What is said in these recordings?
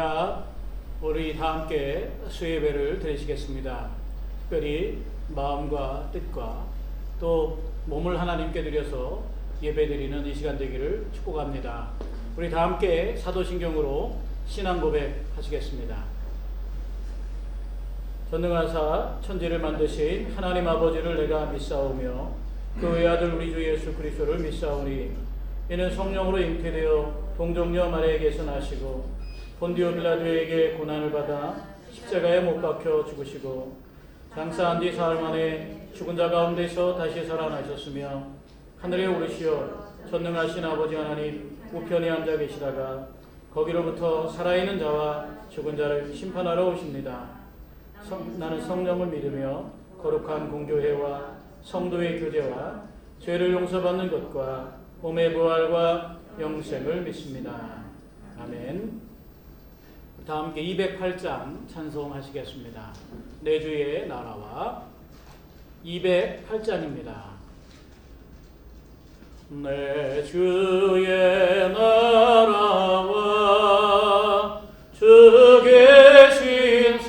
주야, 우리 다 함께 수예배를 드리시겠습니다. 특별히 마음과 뜻과 또 몸을 하나님께 드려서 예배드리는 이 시간 되기를 축복합니다. 우리 다 함께 사도신경으로 신앙 고백하시겠습니다. 전능하사 천지를 만드신 하나님 아버지를 내가 믿사오며 그 외아들 우리 주 예수 그리스도를 믿사오니 이는 성령으로 잉태되어 동정녀 마리아에게서 나시고 본디오 빌라도에게 고난을 받아 십자가에 못 박혀 죽으시고 장사한 뒤 사흘 만에 죽은 자 가운데서 다시 살아나셨으며 하늘에 오르시어 전능하신 아버지 하나님 우편에 앉아 계시다가 거기로부터 살아있는 자와 죽은 자를 심판하러 오십니다. 나는 성령을 믿으며 거룩한 공교회와 성도의 교제와 죄를 용서받는 것과 몸의 부활과 영생을 믿습니다. 아멘. 다 함께 208장 찬송하시겠습니다. 내 주의 나라와 208장입니다. 내 주의 나라와 주 계신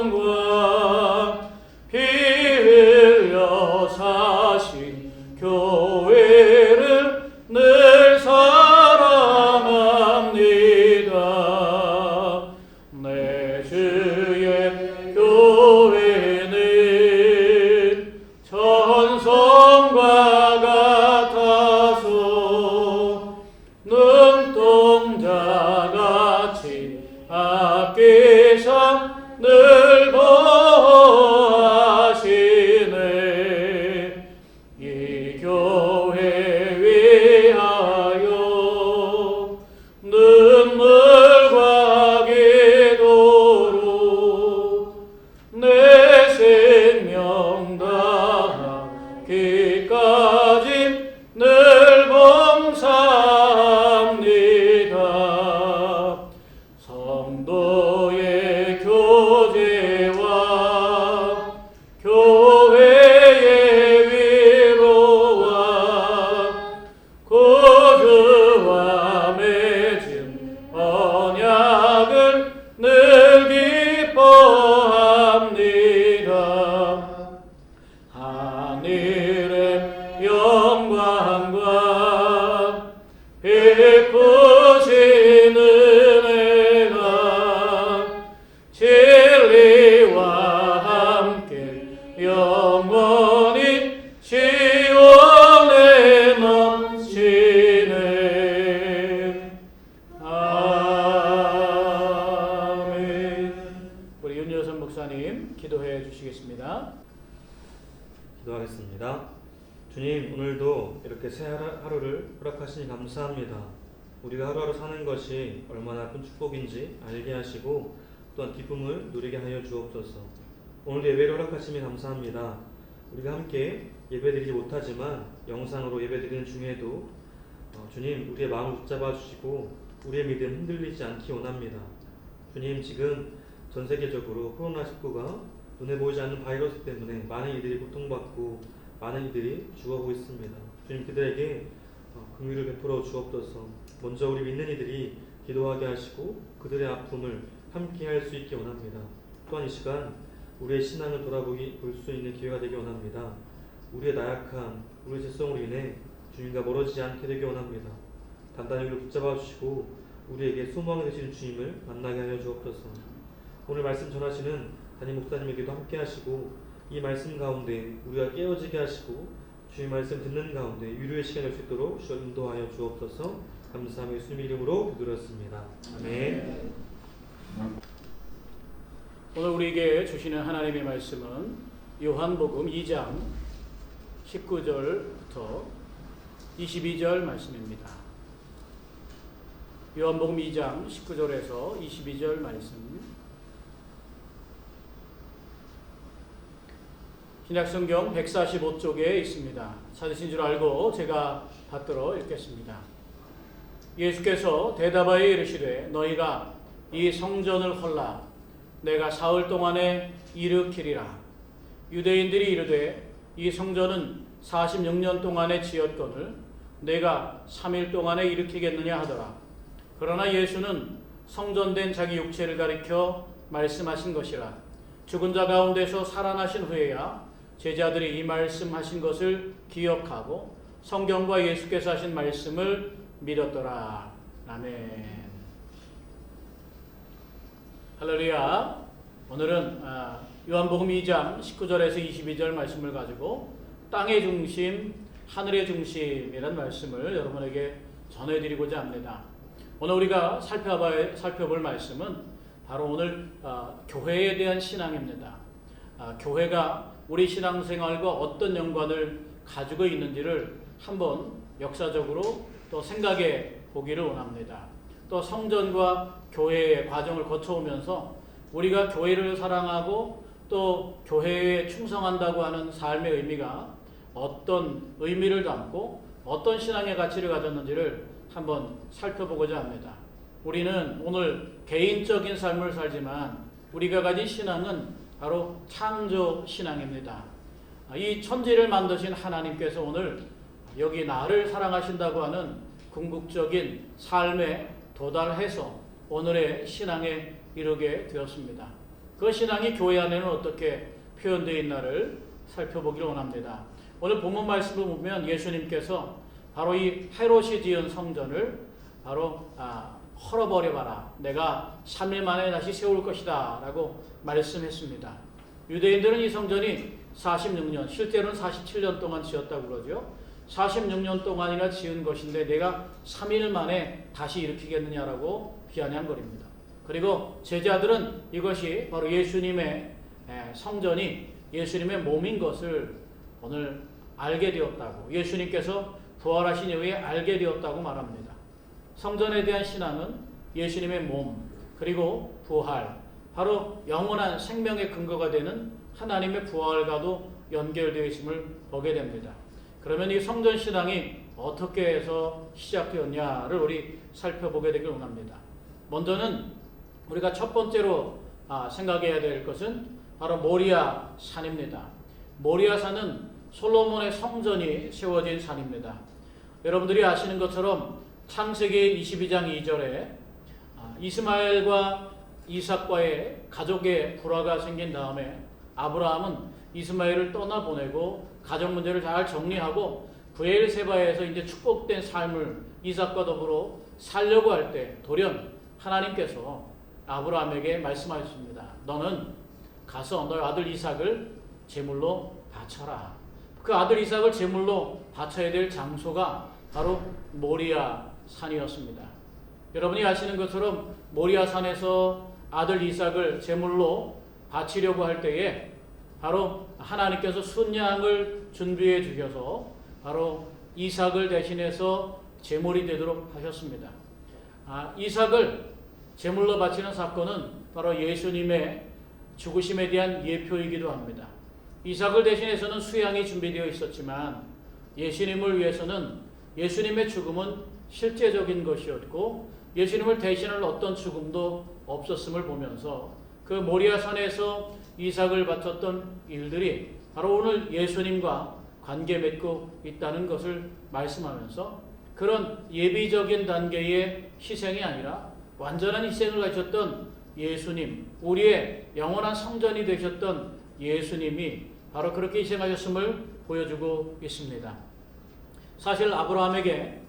성전과 피 흘려 사신 교회를 늘 사랑합니다. 내 주의 교회는 천성과 같아서 눈동자같이 앞기상 늘 보하시네. 이 교회 위하여 눈물과 기도로 내 생명 다하기까지 늘 봉사합니다. 성도의 교제와 교회의 위로와 구주와 맺은 언약을 늘 기뻐합니다. 하늘의 영광과 베푸신 은혜가 진리와 함께 영원히 시원에 넘치네. 아멘. 우리 윤여선 목사님 기도해 주시겠습니다. 기도하겠습니다. 주님, 오늘도 이렇게 새 하루를 허락하시니 감사합니다. 우리가 하루하루 사는 것이 얼마나 큰 축복인지 알게 하시고 또한 기쁨을 누리게 하여 주옵소서. 오늘도 예배를 허락하시니 감사합니다. 우리가 함께 예배드리지 못하지만 영상으로 예배드리는 중에도 주님, 우리의 마음을 붙잡아 주시고 우리의 믿음 흔들리지 않기 원합니다. 주님, 지금 전 세계적으로 코로나19가 눈에 보이지 않는 바이러스 때문에 많은 이들이 고통받고 많은 이들이 죽어가고 있습니다. 주님, 그들에게 긍휼을 베풀어 주옵소서. 먼저 우리 믿는 이들이 기도하게 하시고 그들의 아픔을 함께 할 수 있게 원합니다. 또한 이 시간 우리의 신앙을 볼 수 있는 기회가 되기 원합니다. 우리의 나약함, 우리의 죄성으로 인해 주님과 멀어지지 않게 되기 원합니다. 단단히 우리를 붙잡아 주시고 우리에게 소망이 되시는 주님을 만나게 하여 주옵소서. 오늘 말씀 전하시는 담임 목사님에게도 함께 하시고 이 말씀 가운데 우리가 깨어지게 하시고 주의 말씀 듣는 가운데 위로의 시간이 될 수 있도록 주여 인도하여 주옵소서. 감사하며 예수님 이름으로 기도드렸습니다. 아멘. 오늘 우리에게 주시는 하나님의 말씀은 요한복음 2장 19절부터 22절 말씀입니다. 요한복음 2장 19절에서 22절 말씀. 신약성경 145쪽에 있습니다. 찾으신 줄 알고 제가 받들어 읽겠습니다. 예수께서 대답하여 이르시되 너희가 이 성전을 헐라 내가 사흘 동안에 일으키리라. 유대인들이 이르되 이 성전은 46년 동안에 지었거늘 내가 3일 동안에 일으키겠느냐 하더라. 그러나 예수는 성전된 자기 육체를 가리켜 말씀하신 것이라. 죽은 자 가운데서 살아나신 후에야 제자들이 이 말씀하신 것을 기억하고 성경과 예수께서 하신 말씀을 믿었더라. 아멘. 할렐루야. 오늘은 요한복음 2장 19절에서 22절 말씀을 가지고 땅의 중심, 하늘의 중심이라는 말씀을 여러분에게 전해드리고자 합니다. 오늘 우리가 살펴볼 말씀은 바로 오늘 교회에 대한 신앙입니다. 교회가 우리 신앙생활과 어떤 연관을 가지고 있는지를 한번 역사적으로 또 생각해 보기를 원합니다. 또 성전과 교회의 과정을 거쳐오면서 우리가 교회를 사랑하고 또 교회에 충성한다고 하는 삶의 의미가 어떤 의미를 담고 어떤 신앙의 가치를 가졌는지를 한번 살펴보고자 합니다. 우리는 오늘 개인적인 삶을 살지만 우리가 가진 신앙은 바로 창조 신앙입니다. 이 천지를 만드신 하나님께서 오늘 여기 나를 사랑하신다고 하는 궁극적인 삶에 도달해서 오늘의 신앙에 이르게 되었습니다. 그 신앙이 교회 안에는 어떻게 표현되어 있나를 살펴보기를 원합니다. 오늘 본문 말씀을 보면 예수님께서 바로 이 헤롯이 지은 성전을 바로 헐어버려봐라. 내가 3일 만에 다시 세울 것이다 라고 말씀했습니다. 유대인들은 이 성전이 46년, 실제로는 47년 동안 지었다고 그러죠. 46년 동안이나 지은 것인데 내가 3일 만에 다시 일으키겠느냐라고 비아냥거립니다. 그리고 제자들은 이것이 바로 예수님의 성전이 예수님의 몸인 것을 오늘 알게 되었다고, 예수님께서 부활하신 이후에 알게 되었다고 말합니다. 성전에 대한 신앙은 예수님의 몸 그리고 부활, 바로 영원한 생명의 근거가 되는 하나님의 부활과도 연결되어 있음을 보게 됩니다. 그러면 이 성전 신앙이 어떻게 해서 시작되었냐를 우리 살펴보게 되길 원합니다. 먼저는 우리가 첫 번째로 생각해야 될 것은 바로 모리아 산입니다. 모리아 산은 솔로몬의 성전이 세워진 산입니다. 여러분들이 아시는 것처럼 창세기 22장 2절에 이스마엘과 이삭과의 가족의 불화가 생긴 다음에 아브라함은 이스마엘을 떠나보내고 가정 문제를 잘 정리하고 브엘세바에서 이제 축복된 삶을 이삭과 더불어 살려고 할 때 돌연 하나님께서 아브라함에게 말씀하셨습니다. 너는 가서 너의 아들 이삭을 제물로 바쳐라. 그 아들 이삭을 제물로 바쳐야 될 장소가 바로 모리아 산이었습니다. 여러분이 아시는 것처럼 모리아 산에서 아들 이삭을 제물로 바치려고 할 때에 바로 하나님께서 순양을 준비해 주셔서 바로 이삭을 대신해서 제물이 되도록 하셨습니다. 이삭을 제물로 바치는 사건은 바로 예수님의 죽으심에 대한 예표이기도 합니다. 이삭을 대신해서는 수양이 준비되어 있었지만 예수님을 위해서는 예수님의 죽음은 실제적인 것이었고 예수님을 대신할 어떤 죽음도 없었음을 보면서 그 모리아산에서 이삭을 바쳤던 일들이 바로 오늘 예수님과 관계 맺고 있다는 것을 말씀하면서 그런 예비적인 단계의 희생이 아니라 완전한 희생을 가졌던 예수님, 우리의 영원한 성전이 되셨던 예수님이 바로 그렇게 희생하셨음을 보여주고 있습니다. 사실 아브라함에게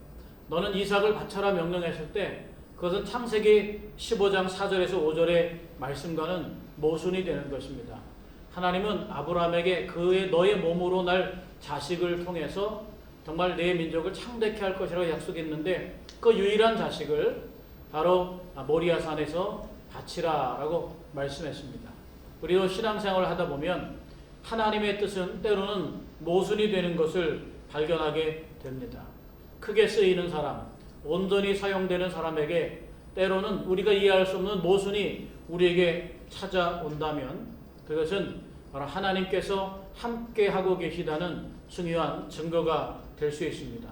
너는 이삭을 바쳐라 명령했을 때 그것은 창세기 15장 4절에서 5절의 말씀과는 모순이 되는 것입니다. 하나님은 아브라함에게 너의 몸으로 날 자식을 통해서 정말 내 민족을 창대케 할 것이라고 약속했는데 그 유일한 자식을 바로 모리아산에서 바치라라고 말씀했습니다. 우리도 신앙생활을 하다 보면 하나님의 뜻은 때로는 모순이 되는 것을 발견하게 됩니다. 크게 쓰이는 사람, 온전히 사용되는 사람에게 때로는 우리가 이해할 수 없는 모순이 우리에게 찾아온다면 그것은 바로 하나님께서 함께하고 계시다는 중요한 증거가 될 수 있습니다.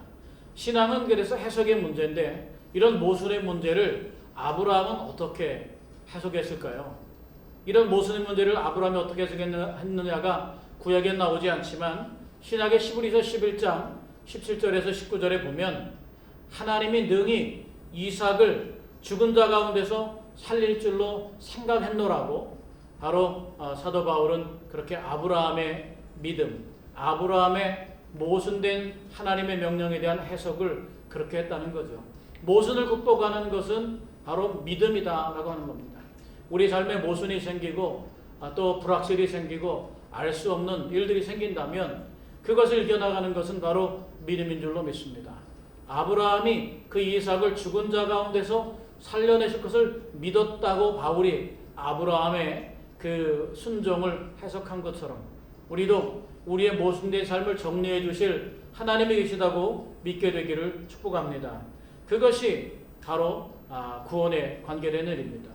신앙은 그래서 해석의 문제인데 이런 모순의 문제를 아브라함은 어떻게 해석했을까요? 이런 모순의 문제를 아브라함이 어떻게 해석했느냐가 구약에 나오지 않지만 신약의 히브리서 11장 17절에서 19절에 보면 하나님이 능히 이삭을 죽은 자 가운데서 살릴 줄로 생각했노라고 바로 사도 바울은 그렇게 아브라함의 믿음, 아브라함의 모순된 하나님의 명령에 대한 해석을 그렇게 했다는 거죠. 모순을 극복하는 것은 바로 믿음이다라고 하는 겁니다. 우리 삶에 모순이 생기고 또 불확실이 생기고 알 수 없는 일들이 생긴다면 그것을 이겨나가는 것은 바로 믿음인 줄로 믿습니다. 아브라함이 그 이삭을 죽은 자 가운데서 살려내실 것을 믿었다고 바울이 아브라함의 그 순종을 해석한 것처럼 우리도 우리의 모순된 삶을 정리해 주실 하나님이 계시다고 믿게 되기를 축복합니다. 그것이 바로 구원에 관계된 일입니다.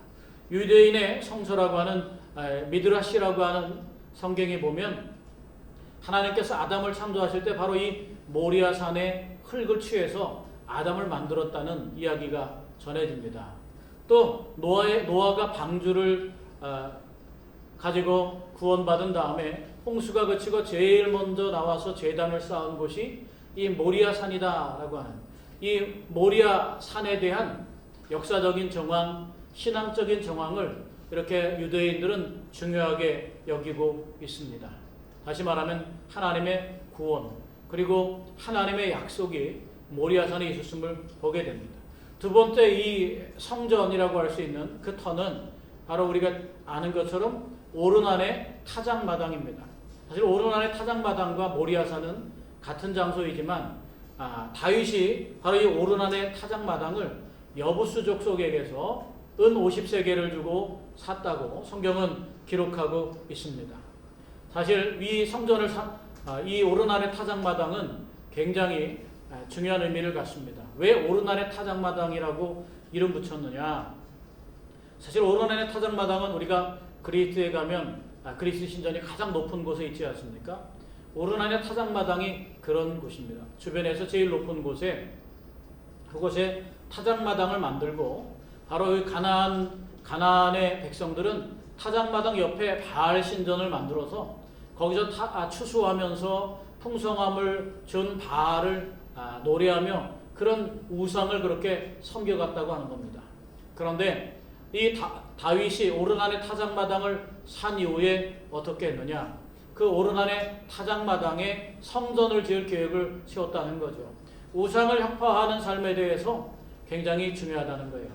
유대인의 성서라고 하는 미드라시라고 하는 성경에 보면 하나님께서 아담을 창조하실 때 바로 이 모리아 산의 흙을 취해서 아담을 만들었다는 이야기가 전해집니다. 또 노아가 방주를 가지고 구원받은 다음에 홍수가 그치고 제일 먼저 나와서 제단을 쌓은 곳이 이 모리아 산이다라고 하는 이 모리아 산에 대한 역사적인 정황, 신앙적인 정황을 이렇게 유대인들은 중요하게 여기고 있습니다. 다시 말하면 하나님의 구원 그리고 하나님의 약속이 모리아산에 있었음을 보게 됩니다. 두 번째 이 성전이라고 할 수 있는 그 터는 바로 우리가 아는 것처럼 오르난의 타작마당입니다. 사실 오르난의 타작마당과 모리아산은 같은 장소이지만 다윗이 바로 이 오르난의 타작마당을 여부스 족속에게서 은 50세겔을 주고 샀다고 성경은 기록하고 있습니다. 사실 이 성전을 이 오르난의 타작마당은 굉장히 중요한 의미를 갖습니다. 왜 오르난의 타작마당이라고 이름 붙였느냐? 사실 오르난의 타작마당은 우리가 그리스에 가면 그리스 신전이 가장 높은 곳에 있지 않습니까? 오르난의 타작마당이 그런 곳입니다. 주변에서 제일 높은 곳에 그곳에 타작마당을 만들고 바로 이 가나안의 백성들은 타작마당 옆에 바알 신전을 만들어서 거기서 추수하면서 풍성함을 준 바알을 노래하며 그런 우상을 그렇게 섬겨갔다고 하는 겁니다. 그런데 이 다윗이 오르난의 타작마당을 산 이후에 어떻게 했느냐? 그 오르난의 타작마당에 성전을 지을 계획을 세웠다는 거죠. 우상을 혁파하는 삶에 대해서 굉장히 중요하다는 거예요.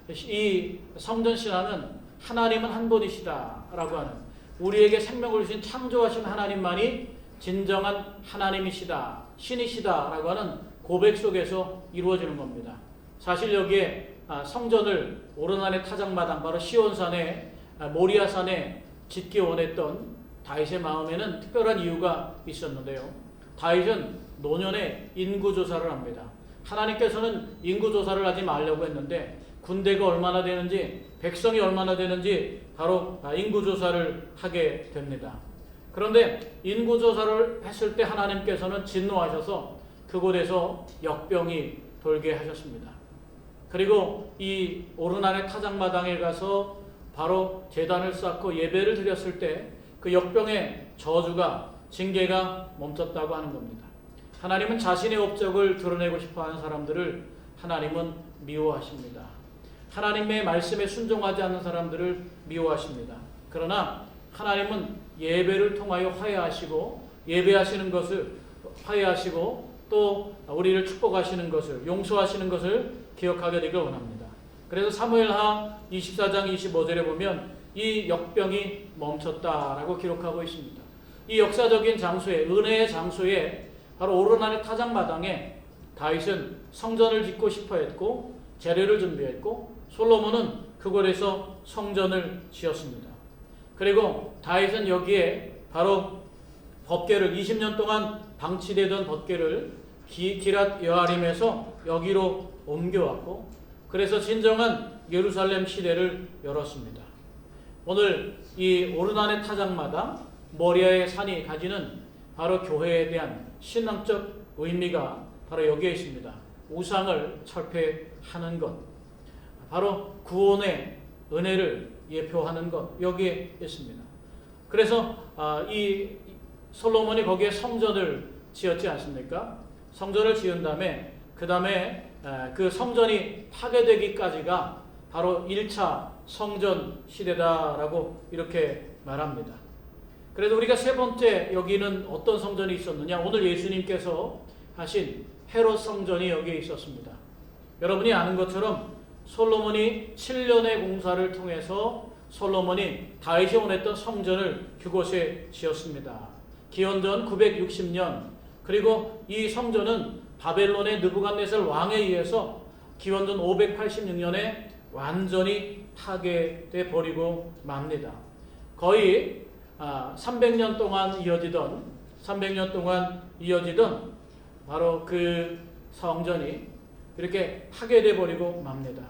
이 성전 신화는 하나님은 한 분이시다라고 하는 우리에게 생명을 주신 창조하신 하나님만이 진정한 하나님이시다, 신이시다라고 하는 고백 속에서 이루어지는 겁니다. 사실 여기에 성전을 오르난의 타작마당 바로 시온산에 모리아산에 짓기 원했던 다윗의 마음에는 특별한 이유가 있었는데요. 다윗은 노년에 인구조사를 합니다. 하나님께서는 인구조사를 하지 말려고 했는데 군대가 얼마나 되는지 백성이 얼마나 되는지 바로 인구조사를 하게 됩니다. 그런데 인구조사를 했을 때 하나님께서는 진노하셔서 그곳에서 역병이 돌게 하셨습니다. 그리고 이 오르난의 타작마당에 가서 바로 제단을 쌓고 예배를 드렸을 때 그 역병의 저주가 징계가 멈췄다고 하는 겁니다. 하나님은 자신의 업적을 드러내고 싶어하는 사람들을 하나님은 미워하십니다. 하나님의 말씀에 순종하지 않는 사람들을 미워하십니다. 그러나 하나님은 예배를 통하여 화해하시고 예배하시는 것을 화해하시고 또 우리를 축복하시는 것을 용서하시는 것을 기억하게 되길 원합니다. 그래서 사무엘하 24장 25절에 보면 이 역병이 멈췄다라고 기록하고 있습니다. 이 역사적인 장소에 은혜의 장소에 바로 오르난의 타작마당에 다윗은 성전을 짓고 싶어 했고 재료를 준비했고 솔로몬은 그곳에서 성전을 지었습니다. 그리고 다윗은 여기에 바로 법궤를 20년 동안 방치되던 법궤를 기랏 여아림에서 여기로 옮겨왔고 그래서 진정한 예루살렘 시대를 열었습니다. 오늘 이 오르난의 타작마당 모리아의 산이 가지는 바로 교회에 대한 신앙적 의미가 바로 여기에 있습니다. 우상을 철폐하는 것, 바로 구원의 은혜를 예표하는 것 여기에 있습니다. 그래서 이 솔로몬이 거기에 성전을 지었지 않습니까? 성전을 지은 다음에 그 다음에 그 성전이 파괴되기까지가 바로 1차 성전 시대다라고 이렇게 말합니다. 그래서 우리가 세 번째 여기는 어떤 성전이 있었느냐? 오늘 예수님께서 하신 헤롯 성전이 여기에 있었습니다. 여러분이 아는 것처럼 솔로몬이 7년의 공사를 통해서 솔로몬이 다윗이 원했던 성전을 그곳에 지었습니다. 기원전 960년. 그리고 이 성전은 바벨론의 느부갓네살 왕에 의해서 기원전 586년에 완전히 파괴돼 버리고 맙니다. 거의 300년 동안 이어지던 바로 그 성전이 이렇게 파괴돼 버리고 맙니다.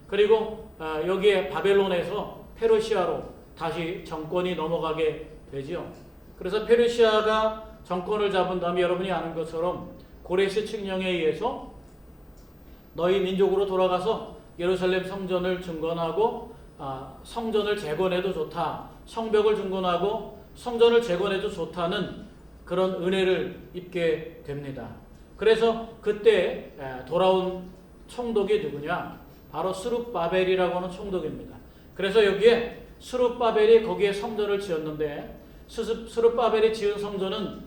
그리고 여기에 바벨론에서 페르시아로 다시 정권이 넘어가게 되죠. 그래서 페르시아가 정권을 잡은 다음에 여러분이 아는 것처럼 고레스 칙령에 의해서 너희 민족으로 돌아가서 예루살렘 성전을 증건하고 성전을 재건해도 좋다. 성벽을 증건하고 성전을 재건해도 좋다는 그런 은혜를 입게 됩니다. 그래서 그때 돌아온 총독이 누구냐? 바로 스룹바벨이라고 하는 총독입니다. 그래서 여기에 스룹바벨이 거기에 성전을 지었는데 스룹바벨이 지은 성전은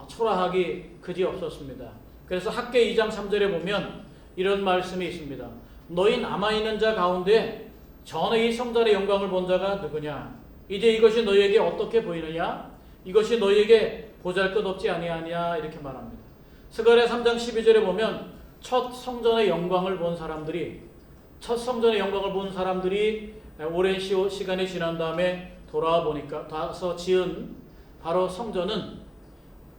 초라하기 그지없었습니다. 그래서 학개 2장 3절에 보면 이런 말씀이 있습니다. 너희 남아있는 자 가운데 전에 이 성전의 영광을 본 자가 누구냐? 이제 이것이 너희에게 어떻게 보이느냐? 이것이 너희에게 보잘것없지 아니하냐? 이렇게 말합니다. 스가랴 3장 12절에 보면 첫 성전의 영광을 본 사람들이 오랜 시간이 지난 다음에 돌아와 보니까 다서 지은 바로 성전은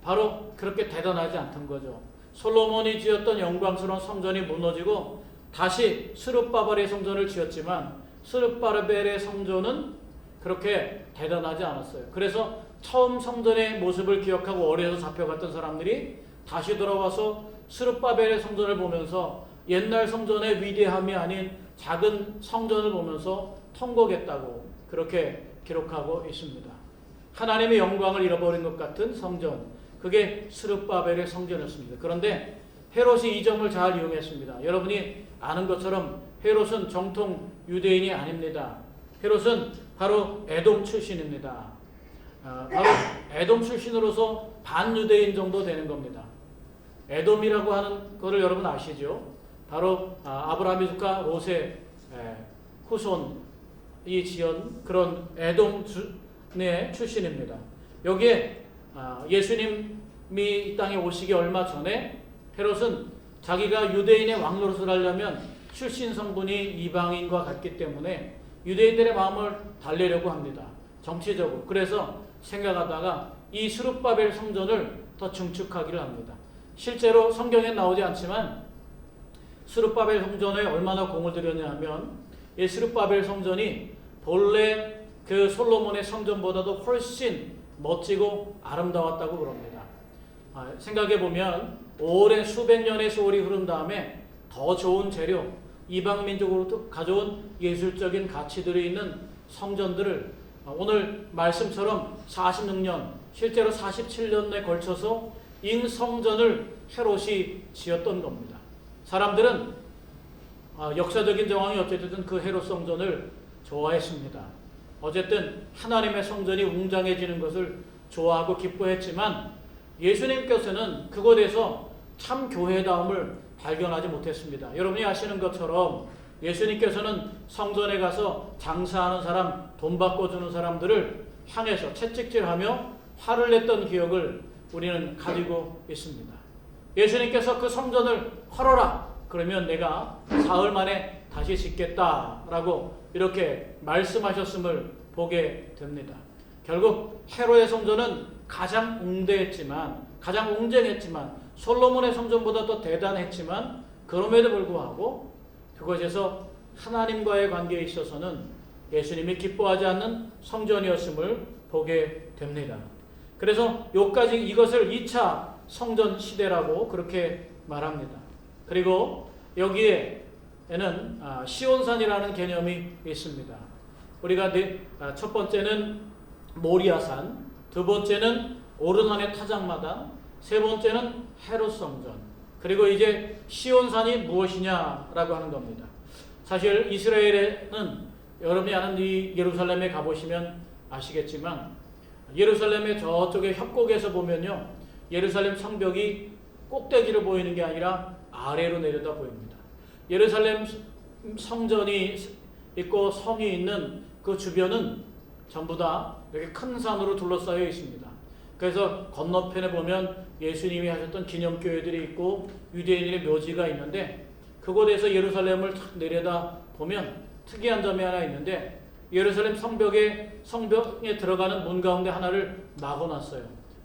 바로 그렇게 대단하지 않던 거죠. 솔로몬이 지었던 영광스러운 성전이 무너지고 다시 스룹바벨의 성전을 지었지만 스룹바벨의 성전은 그렇게 대단하지 않았어요. 그래서 처음 성전의 모습을 기억하고 어려서 잡혀갔던 사람들이 다시 돌아와서 스룹바벨의 성전을 보면서 옛날 성전의 위대함이 아닌 작은 성전을 보면서 통곡했다고 그렇게 기록하고 있습니다. 하나님의 영광을 잃어버린 것 같은 성전, 그게 스룹바벨의 성전이었습니다. 그런데 헤롯이 이 점을 잘 이용했습니다. 여러분이 아는 것처럼 헤롯은 정통 유대인이 아닙니다. 헤롯은 바로 에돔 출신입니다. 바로 에돔 출신으로서 반유대인 정도 되는 겁니다. 에돔이라고 하는 것을 여러분 아시죠? 바로 아브라함, 이삭과 롯의 후손이 지은 그런 에돔의 출신입니다. 여기에 예수님이 이 땅에 오시기 얼마 전에 헤롯은 자기가 유대인의 왕노릇을 하려면 출신 성분이 이방인과 같기 때문에 유대인들의 마음을 달래려고 합니다. 정치적으로. 그래서 생각하다가 이 스룹바벨 성전을 더 증축하기를 합니다. 실제로 성경에 나오지 않지만 스룹바벨 성전에 얼마나 공을 들였냐 하면 이 스룹바벨 성전이 본래 그 솔로몬의 성전보다도 훨씬 멋지고 아름다웠다고 그럽니다. 생각해보면 오랜 수백 년의 세월이 흐른 다음에 더 좋은 재료, 이방 민족으로부터 가져온 예술적인 가치들이 있는 성전들을 오늘 말씀처럼 46년, 실제로 47년에 걸쳐서 성전을 헤롯이 지었던 겁니다. 사람들은 역사적인 정황이 어쨌든 그 헤롯 성전을 좋아했습니다. 어쨌든 하나님의 성전이 웅장해지는 것을 좋아하고 기뻐했지만 예수님께서는 그곳에서 참 교회다움을 발견하지 못했습니다. 여러분이 아시는 것처럼 예수님께서는 성전에 가서 장사하는 사람, 돈 바꿔주는 사람들을 향해서 채찍질하며 화를 냈던 기억을 우리는 가지고 있습니다. 예수님께서 그 성전을 헐어라! 그러면 내가 사흘 만에 다시 짓겠다라고 이렇게 말씀하셨음을 보게 됩니다. 결국 헤롯의 성전은 가장 웅장했지만 솔로몬의 성전보다 더 대단했지만 그럼에도 불구하고 그것에서 하나님과의 관계에 있어서는 예수님이 기뻐하지 않는 성전이었음을 보게 됩니다. 그래서 이것을 2차 성전 시대라고 그렇게 말합니다. 그리고 여기에는 시온산이라는 개념이 있습니다. 우리가 첫 번째는 모리아산, 두 번째는 오르난의 타작마당, 세 번째는 헤롯 성전, 그리고 이제 시온산이 무엇이냐라고 하는 겁니다. 사실 이스라엘에는 여러분이 아는 이 예루살렘에 가보시면 아시겠지만 예루살렘의 저쪽에 협곡에서 보면요, 예루살렘 성벽이 꼭대기로 보이는 게 아니라 아래로 내려다 보입니다. 예루살렘 성전이 있고 성이 있는 그 주변은 전부 다 이렇게 큰 산으로 둘러싸여 있습니다. 그래서 건너편에 보면 예수님이 하셨던 기념교회들이 있고 유대인의 묘지가 있는데, 그곳에서 예루살렘을 탁 내려다 보면 특이한 점이 하나 있는데, 예루살렘 성벽에 들어가는 문 가운데 하나를 막아놨어요.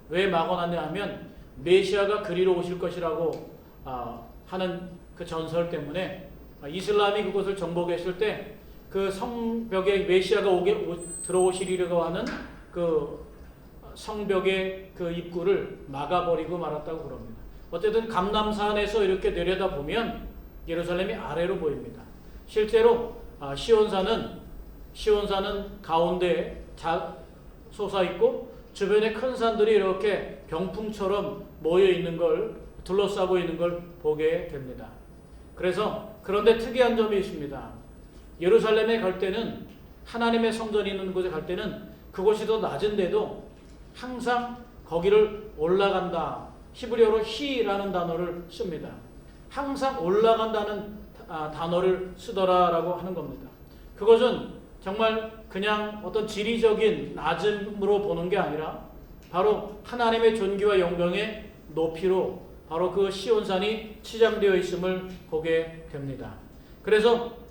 왜 막아놨냐 하면 메시아가 그리로 오실 것이라고 하는 그 전설 때문에 이슬람이 그곳을 정복했을 때 그 성벽에 메시아가 들어오시리라고 하는 그 성벽의 그 입구를 막아버리고 말았다고 그럽니다. 어쨌든 감람산에서 이렇게 내려다 보면 예루살렘이 아래로 보입니다. 실제로 시온산은 가운데 솟아 있고 주변에 큰 산들이 이렇게 병풍처럼 모여 있는 걸, 둘러싸고 있는 걸 보게 됩니다. 그런데 특이한 점이 있습니다. 예루살렘에 갈 때는, 하나님의 성전이 있는 곳에 갈 때는 그곳이 더 낮은데도 항상 거기를 올라간다, 히브리어로 히라는 단어를 씁니다. 항상 올라간다는 단어를 쓰더라라고 하는 겁니다. 그것은 정말 그냥 어떤 지리적인 낮음으로 보는 게 아니라 바로 하나님의 존귀와 영광의 높이로 바로 그 시온산이 치장되어 있음을 보게 됩니다. 그래서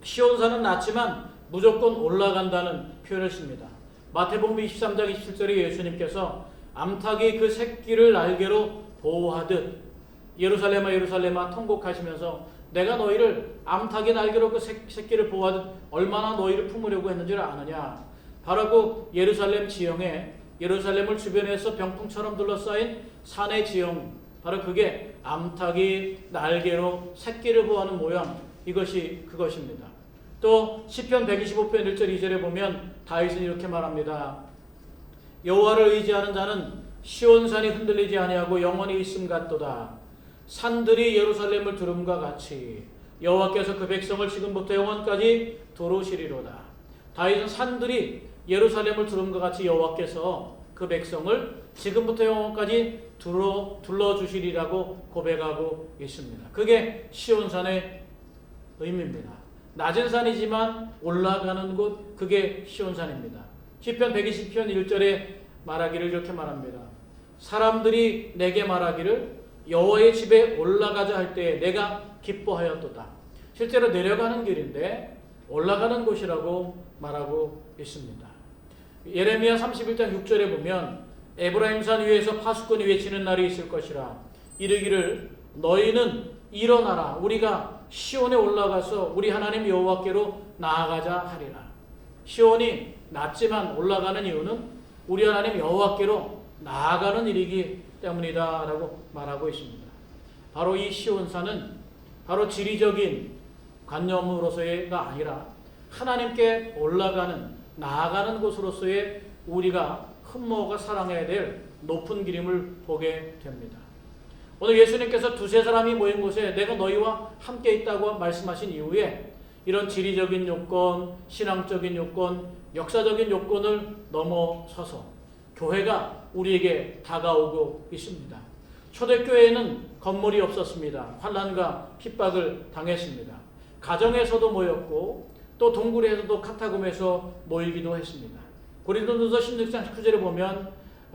시온산은 낮지만 무조건 올라간다는 표현을 씁니다. 마태복음 23장 27절에 예수님께서 암탉이 그 새끼를 날개로 보호하듯 예루살렘아 예루살렘아 통곡하시면서 내가 너희를 암탉의 날개로 그 새끼를 보호하듯 얼마나 너희를 품으려고 했는지를 아느냐. 바로 그 예루살렘 지형에, 예루살렘을 주변에서 병풍처럼 둘러싸인 산의 지형, 바로 그게 암탉이 날개로 새끼를 보호하는 모양, 이것이 그것입니다. 또 시편 125편 1절 2절에 보면 다윗은 이렇게 말합니다. 여호와를 의지하는 자는 시온산이 흔들리지 아니하고 영원히 있음 같도다. 산들이 예루살렘을 두름과 같이 여호와께서 그 백성을 지금부터 영원까지 두르시리로다. 다윗은 산들이 예루살렘을 두름과 같이 여호와께서 그 백성을 지금부터 영원까지 둘러주시리라고 고백하고 있습니다. 그게 시온산의 의미입니다. 낮은 산이지만 올라가는 곳, 그게 시온산입니다. 시편 120편 1절에 말하기를 이렇게 말합니다. 사람들이 내게 말하기를 여호와의 집에 올라가자 할 때에 내가 기뻐하였도다. 실제로 내려가는 길인데 올라가는 곳이라고 말하고 있습니다. 예레미야 31장 6절에 보면 에브라임산 위에서 파수꾼이 외치는 날이 있을 것이라. 이르기를 너희는 일어나라. 우리가 시온에 올라가서 우리 하나님 여호와께로 나아가자 하리라. 시온이 낮지만 올라가는 이유는 우리 하나님 여호와께로 나아가는 일이기 때문이다 라고 말하고 있습니다. 바로 이 시온산은 바로 지리적인 관념으로서가 아니라 하나님께 올라가는, 나아가는 곳으로서의 우리가 흠모가 사랑해야 될 높은 기림을 보게 됩니다. 오늘 예수님께서 두세 사람이 모인 곳에 내가 너희와 함께 있다고 말씀하신 이후에 이런 지리적인 요건, 신앙적인 요건, 역사적인 요건을 넘어서서 교회가 우리에게 다가오고 있습니다. 초대교회에는 건물이 없었습니다. 환난과 핍박을 당했습니다. 가정에서도 모였고 또 동굴에서도 카타콤에서 모이기도 했습니다. 고린도전서 16장 9절에 보면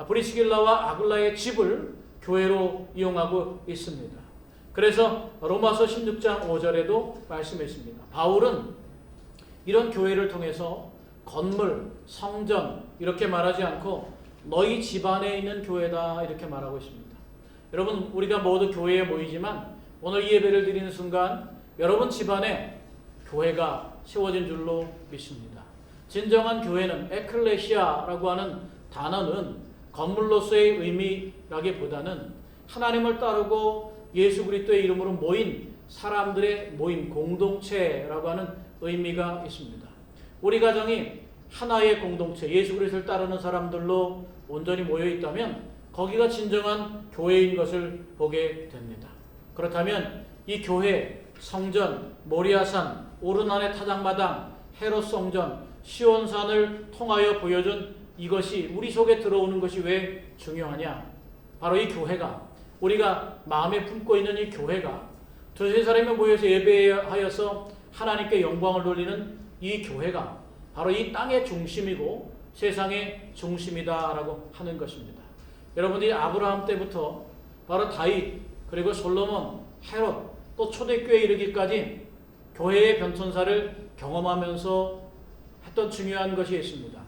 브리스길라와 아굴라의 집을 교회로 이용하고 있습니다. 그래서 로마서 16장 5절에도 말씀했습니다. 바울은 이런 교회를 통해서 건물, 성전 이렇게 말하지 않고 너희 집안에 있는 교회다 이렇게 말하고 있습니다. 여러분, 우리가 모두 교회에 모이지만 오늘 이 예배를 드리는 순간 여러분 집안에 교회가 세워진 줄로 믿습니다. 진정한 교회는 에클레시아라고 하는 단어는 건물로서의 의미라기보다는 하나님을 따르고 예수 그리스도의 이름으로 모인 사람들의 모임, 공동체라고 하는 의미가 있습니다. 우리 가정이 하나의 공동체, 예수 그리스도를 따르는 사람들로 온전히 모여 있다면 거기가 진정한 교회인 것을 보게 됩니다. 그렇다면 이 교회, 성전, 모리아산, 오르난의 타작마당, 헤롯 성전, 시온산을 통하여 보여준 이것이 우리 속에 들어오는 것이 왜 중요하냐? 바로 이 교회가, 우리가 마음에 품고 있는 이 교회가, 두세 사람이 모여서 예배하여서 하나님께 영광을 돌리는 이 교회가 바로 이 땅의 중심이고 세상의 중심이다라고 하는 것입니다. 여러분들이 아브라함 때부터 바로 다윗, 그리고 솔로몬, 헤롯, 또 초대교회에 이르기까지 교회의 변천사를 경험하면서 했던 중요한 것이 있습니다.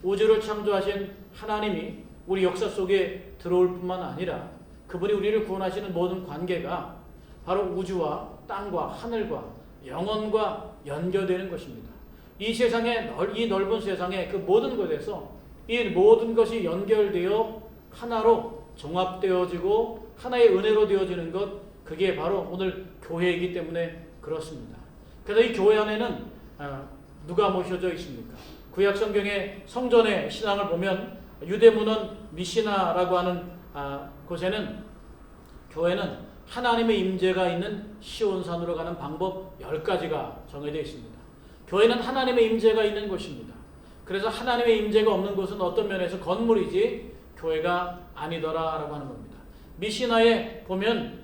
우주를 창조하신 하나님이 우리 역사 속에 들어올 뿐만 아니라 그분이 우리를 구원하시는 모든 관계가 바로 우주와 땅과 하늘과 영혼과 연결되는 것입니다. 이 세상에, 이 넓은 세상에 그 모든 것에서 이 모든 것이 연결되어 하나로 종합되어지고 하나의 은혜로 되어지는 것, 그게 바로 오늘 교회이기 때문에 그렇습니다. 그래서 이 교회 안에는 누가 모셔져 있습니까? 구약 성경의 성전의 신앙을 보면 유대문헌 미시나라고 하는 곳에는 교회는 하나님의 임재가 있는 시온산으로 가는 방법 10가지가 정해져 있습니다. 교회는 하나님의 임재가 있는 곳입니다. 그래서 하나님의 임재가 없는 곳은 어떤 면에서 건물이지 교회가 아니더라라고 하는 겁니다. 미시나에 보면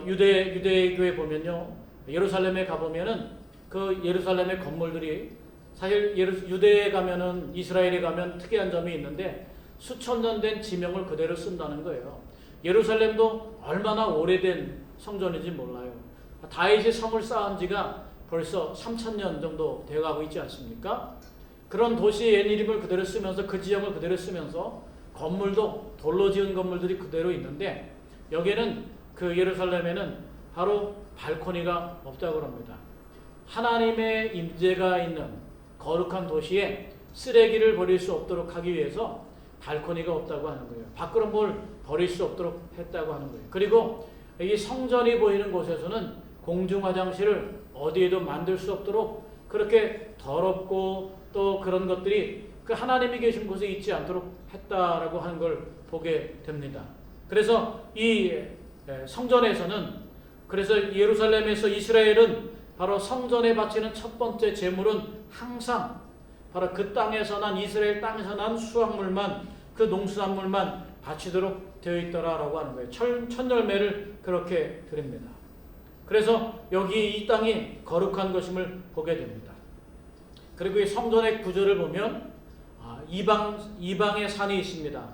유대 교회 보면요, 예루살렘에 가보면은 그 예루살렘의 건물들이 사실 유대에 가면은, 이스라엘에 가면 특이한 점이 있는데 수천 년 된 지명을 그대로 쓴다는 거예요. 예루살렘도 얼마나 오래된 성전인지 몰라요. 다윗이 성을 쌓은 지가 벌써 3,000년 정도 되어가고 있지 않습니까? 그런 도시의 옛 이름을 그대로 쓰면서 그 지형을 그대로 쓰면서 건물도 돌로 지은 건물들이 그대로 있는데 여기에는 그 예루살렘에는 바로 발코니가 없다고 합니다. 하나님의 임재가 있는 거룩한 도시에 쓰레기를 버릴 수 없도록 하기 위해서 발코니가 없다고 하는 거예요. 밖으로 뭘 버릴 수 없도록 했다고 하는 거예요. 그리고 이 성전이 보이는 곳에서는 공중 화장실을 어디에도 만들 수 없도록 그렇게 더럽고 또 그런 것들이 그 하나님이 계신 곳에 있지 않도록 했다라고 하는 걸 보게 됩니다. 그래서 이 성전에서는, 그래서 예루살렘에서 이스라엘은 바로 성전에 바치는 첫 번째 제물은 항상 바로 그 땅에서 난, 이스라엘 땅에서 난 수확물만, 그 농수산물만 바치도록 되어 있더라라고 하는 거예요. 첫 열매를 그렇게 드립니다. 그래서 여기 이 땅이 거룩한 것임을 보게 됩니다. 그리고 이 성전의 구조를 보면 이방의 산이 있습니다.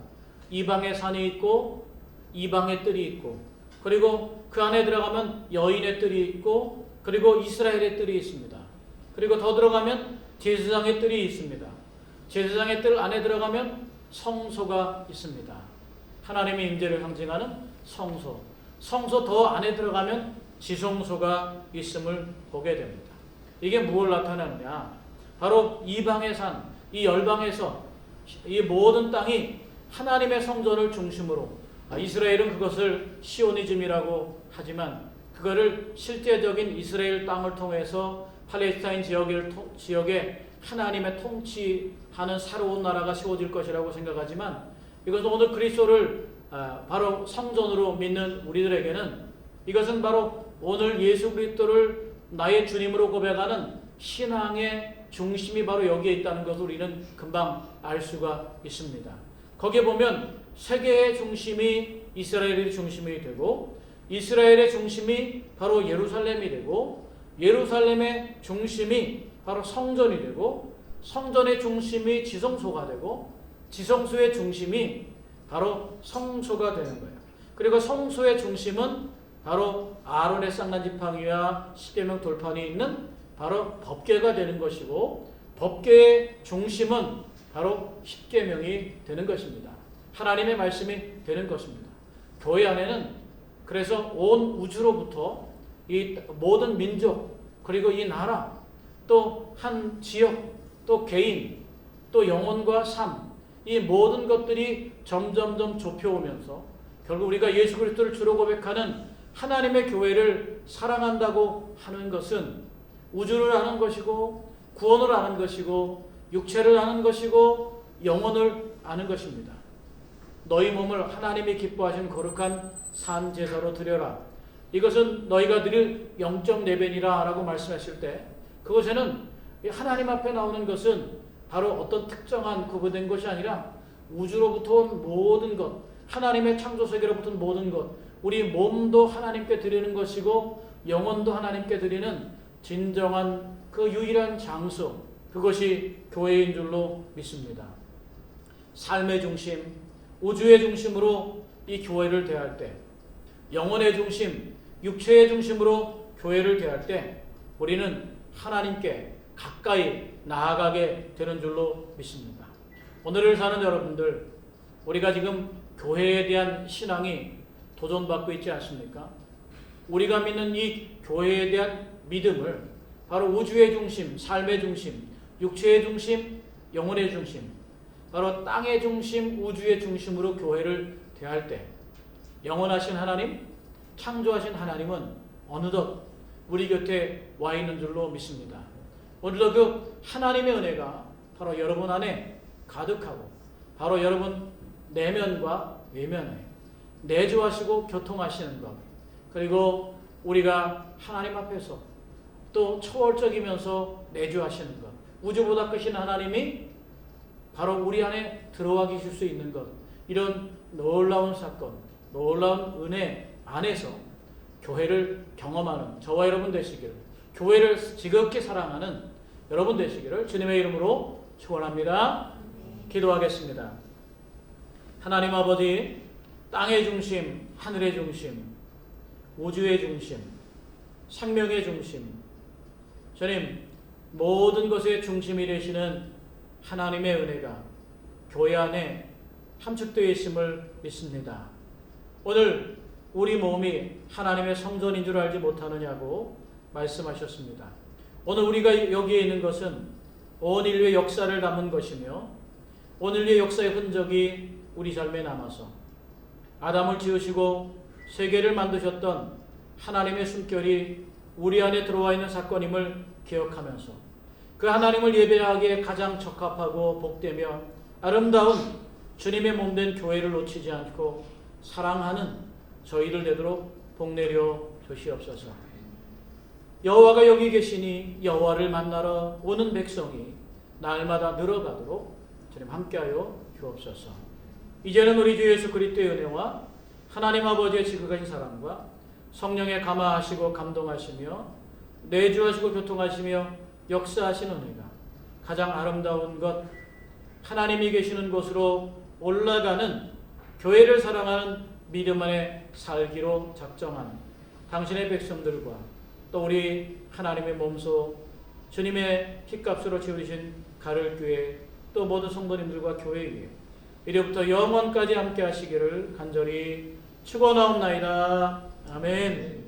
이방의 산이 있고 이방의 뜰이 있고, 그리고 그 안에 들어가면 여인의 뜰이 있고, 그리고 이스라엘의 뜰이 있습니다. 그리고 더 들어가면 제사장의 뜰이 있습니다. 제사장의 뜰 안에 들어가면 성소가 있습니다. 하나님의 임재를 상징하는 성소. 성소 더 안에 들어가면 지성소가 있음을 보게 됩니다. 이게 무엇을 나타내느냐? 바로 이방의 산, 이 열방에서 이 모든 땅이 하나님의 성전을 중심으로, 이스라엘은 그것을 시오니즘이라고 하지만 그거를 실제적인 이스라엘 땅을 통해서 팔레스타인 지역에 하나님의 통치하는 새로운 나라가 세워질 것이라고 생각하지만, 이것은 오늘 그리스도를 바로 성전으로 믿는 우리들에게는 이것은 바로 오늘 예수 그리스도를 나의 주님으로 고백하는 신앙의 중심이 바로 여기에 있다는 것을 우리는 금방 알 수가 있습니다. 거기에 보면 세계의 중심이 이스라엘의 중심이 되고, 이스라엘의 중심이 바로 예루살렘이 되고, 예루살렘의 중심이 바로 성전이 되고, 성전의 중심이 지성소가 되고, 지성소의 중심이 바로 성소가 되는 거예요. 그리고 성소의 중심은 바로 아론의 쌍난지팡이와 십계명 돌판이 있는 바로 법궤가 되는 것이고, 법궤의 중심은 바로 십계명이 되는 것입니다. 하나님의 말씀이 되는 것입니다. 교회 안에는 그래서 온 우주로부터 이 모든 민족, 그리고 이 나라, 또 한 지역, 또 개인, 또 영혼과 삶, 이 모든 것들이 점점점 좁혀오면서 결국 우리가 예수 그리스도를 주로 고백하는 하나님의 교회를 사랑한다고 하는 것은 우주를 아는 것이고, 구원을 아는 것이고, 육체를 아는 것이고, 영혼을 아는 것입니다. 너희 몸을 하나님이 기뻐하신 거룩한 산 제사로 드려라. 이것은 너희가 드릴 영적 내변이라 라고 말씀했을 때 그것에는 하나님 앞에 나오는 것은 바로 어떤 특정한 구분된 것이 아니라 우주로부터 온 모든 것, 하나님의 창조 세계로부터 온 모든 것, 우리 몸도 하나님께 드리는 것이고 영혼도 하나님께 드리는 진정한 그 유일한 장소, 그것이 교회인 줄로 믿습니다. 삶의 중심, 우주의 중심으로 이 교회를 대할 때, 영혼의 중심, 육체의 중심으로 교회를 대할 때 우리는 하나님께 가까이 나아가게 되는 줄로 믿습니다. 오늘을 사는 여러분들, 우리가 지금 교회에 대한 신앙이 도전받고 있지 않습니까? 우리가 믿는 이 교회에 대한 믿음을 바로 우주의 중심, 삶의 중심, 육체의 중심, 영혼의 중심, 바로 땅의 중심, 우주의 중심으로 교회를 대할 때 영원하신 하나님, 창조하신 하나님은 어느덧 우리 곁에 와 있는 줄로 믿습니다. 오늘도 그 하나님의 은혜가 바로 여러분 안에 가득하고 바로 여러분 내면과 외면에 내주하시고 교통하시는 것, 그리고 우리가 하나님 앞에서 또 초월적이면서 내주하시는 것, 우주보다 크신 하나님이 바로 우리 안에 들어와 계실 수 있는 것, 이런 놀라운 사건, 놀라운 은혜 안에서 교회를 경험하는 저와 여러분 되시기를, 교회를 지극히 사랑하는 여러분 되시기를 주님의 이름으로 축원합니다. 기도하겠습니다. 하나님 아버지, 땅의 중심, 하늘의 중심, 우주의 중심, 생명의 중심, 주님 모든 것의 중심이 되시는 하나님의 은혜가 교회 안에 함축되어 있음을 믿습니다. 오늘 우리 몸이 하나님의 성전인 줄 알지 못하느냐고 말씀하셨습니다. 오늘 우리가 여기에 있는 것은 온 인류의 역사를 담은 것이며 온 인류의 역사의 흔적이 우리 삶에 남아서 아담을 지으시고 세계를 만드셨던 하나님의 숨결이 우리 안에 들어와 있는 사건임을 기억하면서 그 하나님을 예배하기에 가장 적합하고 복되며 아름다운 주님의 몸된 교회를 놓치지 않고 사랑하는 저희들 되도록 복내려 주시옵소서. 여호와가 여기 계시니 여호와를 만나러 오는 백성이 날마다 늘어가도록 주님 함께하여 주옵소서. 이제는 우리 주 예수 그리스도의 은혜와 하나님 아버지의 지극하신 사랑과 성령의 감화하시고 감동하시며 내주하시고 교통하시며 역사하시는 은혜가 가장 아름다운 것, 하나님이 계시는 곳으로 올라가는 교회를 사랑하는 믿음 안에 살기로 작정한 당신의 백성들과 또 우리 하나님의 몸소 주님의 피값으로 지으신 가를교회 또 모든 성도님들과 교회 위에 이제부터 영원까지 함께 하시기를 간절히 축원하옵나이다. 아멘.